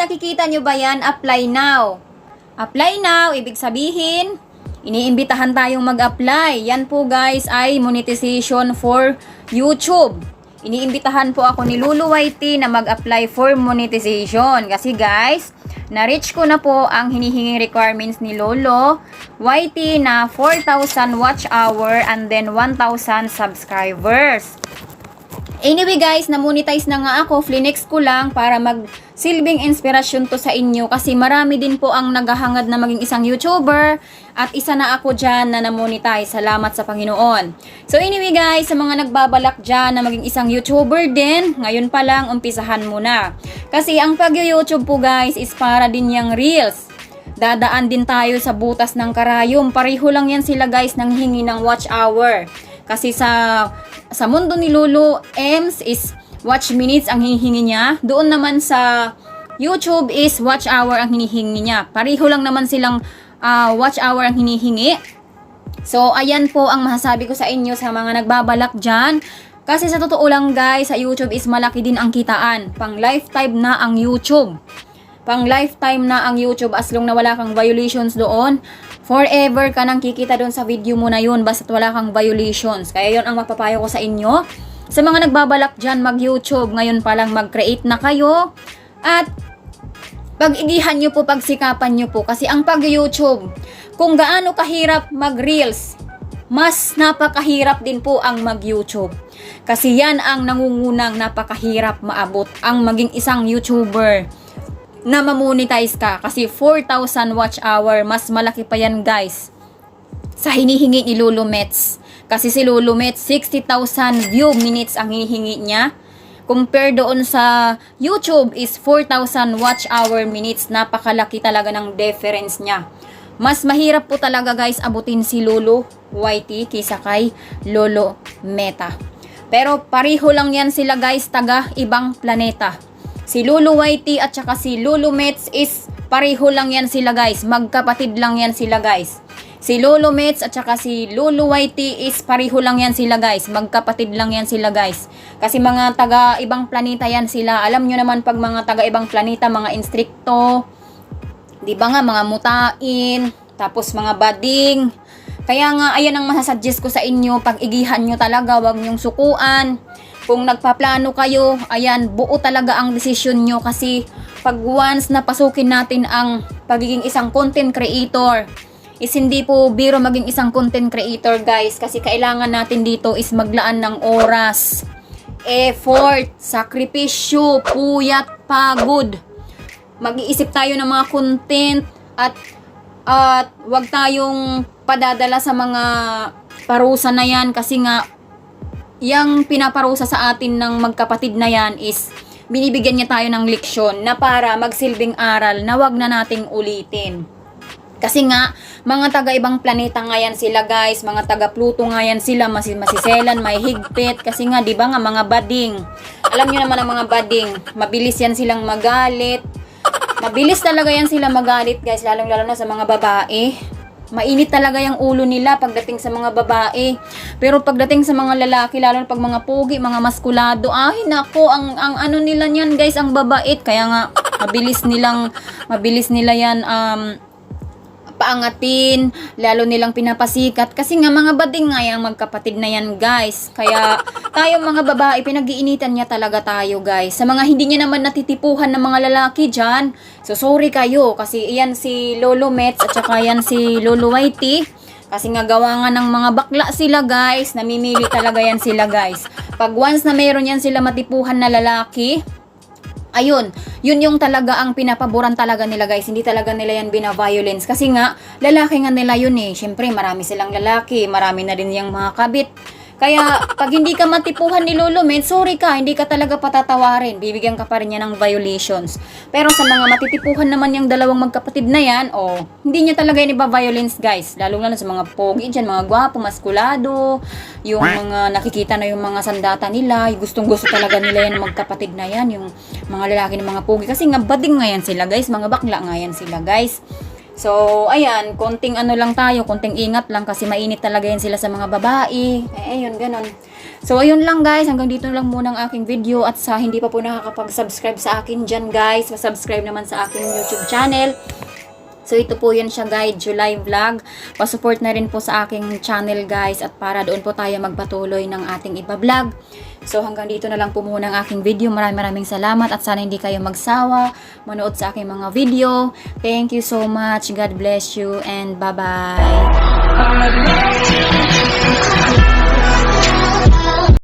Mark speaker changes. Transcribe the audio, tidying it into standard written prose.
Speaker 1: nakikita nyo ba yan? Apply now. Apply now, ibig sabihin, iniimbitahan tayong mag-apply. Yan po guys ay monetization for YouTube. Iniimbitahan po ako ni Lulu YT na mag-apply for monetization. Kasi guys, na-reach ko na po ang hinihinging requirements ni Lolo YT na 4,000 watch hour and then 1,000 subscribers. Anyway guys, na-monetize na nga ako. Flinex ko lang para magsilbing inspirasyon to sa inyo kasi marami din po ang naghahangad na maging isang YouTuber at isa na ako dyan na na-monetize. Salamat sa Panginoon. So anyway guys, sa mga nagbabalak dyan na maging isang YouTuber din, ngayon pa lang umpisahan mo na. Kasi ang pag-YouTube po guys is para din yung Reels. Dadaan din tayo sa butas ng karayom. Pareho lang yan sila guys nang hingi ng watch hour. Kasi sa mundo ni Lulu, Ems is watch minutes ang hinihingi niya. Doon naman sa YouTube is watch hour ang hinihingi niya. Pareho lang naman silang watch hour ang hinihingi. So, ayan po ang masasabi ko sa inyo sa mga nagbabalak dyan. Kasi sa totoo lang guys, sa YouTube is malaki din ang kitaan. Pang lifetime na ang YouTube. Pang lifetime na ang YouTube as long na wala kang violations doon. Forever ka nang kikita doon sa video mo na yun basta't wala kang violations. Kaya yun ang mapapayo ko sa inyo. Sa mga nagbabalak dyan mag-YouTube, ngayon pa lang mag-create na kayo. At pag-igihan nyo po, pagsikapan nyo po. Kasi ang pag-YouTube, kung gaano kahirap mag-reels, mas napakahirap din po ang mag-YouTube. Kasi yan ang nangungunang napakahirap maabot ang maging isang YouTuber na mamonetize ka. Kasi 4,000 watch hour, mas malaki pa yan guys sa hinihingi ni Lulu Mets. Kasi si Lulu Mets 60,000 view minutes ang hinihingi niya. Compare doon sa YouTube is 4,000 watch hour minutes. Napakalaki talaga ng difference niya. Mas mahirap po talaga guys abutin si Lulu YT kaysa kay Lolo Meta. Pero pareho lang yan sila guys, taga ibang planeta. Si Lulu YT at saka si Lulu Mets is pareho lang yan sila guys. Magkapatid lang yan sila guys. Si Lulu Mets at saka si Lulu YT is pareho lang yan sila guys. Magkapatid lang yan sila guys. Kasi mga taga ibang planeta yan sila. Alam nyo naman pag mga taga ibang planeta, mga instrikto, di ba nga, mga mutain, tapos mga bading. Kaya nga, ayan ang masasuggest ko sa inyo. Pag-igihan nyo talaga, wag nyong sukuan. Kung nagpaplano kayo, ayan, buo talaga ang desisyon nyo. Kasi pag once na pasukin natin ang pagiging isang content creator, is hindi po biro maging isang content creator guys. Kasi kailangan natin dito is maglaan ng oras, effort, sakripisyo, puyat, pagod. Mag-iisip tayo ng mga content at wag tayong padadala sa mga parusa na yan. Kasi nga, yung pinaparusa sa atin ng magkapatid na yan is binibigyan niya tayo ng leksyon na para magsilbing aral na wag na nating ulitin. Kasi nga, mga taga ibang planeta nga yan sila guys, mga taga Pluto nga yan sila, masiselan, may higpit. Kasi nga, di ba nga, mga bading. Alam niyo naman ang mga bading, mabilis yan silang magalit. Mabilis talaga yan sila magalit guys, lalong-lalo na sa mga babae. Mainit talaga yung ulo nila pagdating sa mga babae. Pero pagdating sa mga lalaki, lalo na pag mga pogi, mga maskulado, ay nako, ang ano nila niyan guys, ang babait. Kaya nga, mabilis nila yan paangatin, lalo nilang pinapasikat. Kasi nga mga bading nga yung magkapatid na yan guys. Kaya tayo mga babae, pinag-iinitan niya talaga tayo guys. Sa mga hindi niya naman natitipuhan ng mga lalaki dyan, so sorry kayo. Kasi iyan si Lolo Mets at saka yan si Lolo YT. Kasi nga gawa nga ng mga bakla sila guys. Namimili talaga yan sila guys. Pag once na meron yan sila matipuhan na lalaki, ayun, yun yung talaga ang pinapaboran talaga nila guys. Hindi talaga nila yan bina-violence. Kasi nga, lalaki nga nila yun eh. Siyempre, marami silang lalaki. Marami na din yung mga kabit. Kaya, pag hindi ka matipuhan ni Lolo Mets, sorry ka, hindi ka talaga patatawarin. Bibigyan ka pa rin niya ng violations. Pero sa mga matitipuhan naman yung dalawang magkapatid na yan, hindi niya talaga yan iba-violence guys. Lalo na sa mga pogi dyan, mga gwapo, maskulado, yung mga nakikita na yung mga sandata nila, yung gustong-gusto talaga nila yan magkapatid na yan, yung mga lalaki ng mga pogi. Kasi nga bading nga yan sila guys, mga bakla nga yan sila guys. So, ayan, konting ano lang tayo, konting ingat lang kasi mainit talaga yan sila sa mga babae. Ayun, ganun. So, ayun lang guys, hanggang dito lang muna ang aking video at sa hindi pa po nakakapag-subscribe sa akin dyan guys, subscribe naman sa aking YouTube channel. So, ito po yan siya guys, July vlog. Pasupport na rin po sa aking channel guys at para doon po tayo magpatuloy ng ating iba-vlog. So, hanggang dito na lang po muna ang aking video. Maraming salamat at sana hindi kayo magsawa manood sa aking mga video. Thank you so much. God bless you and bye-bye.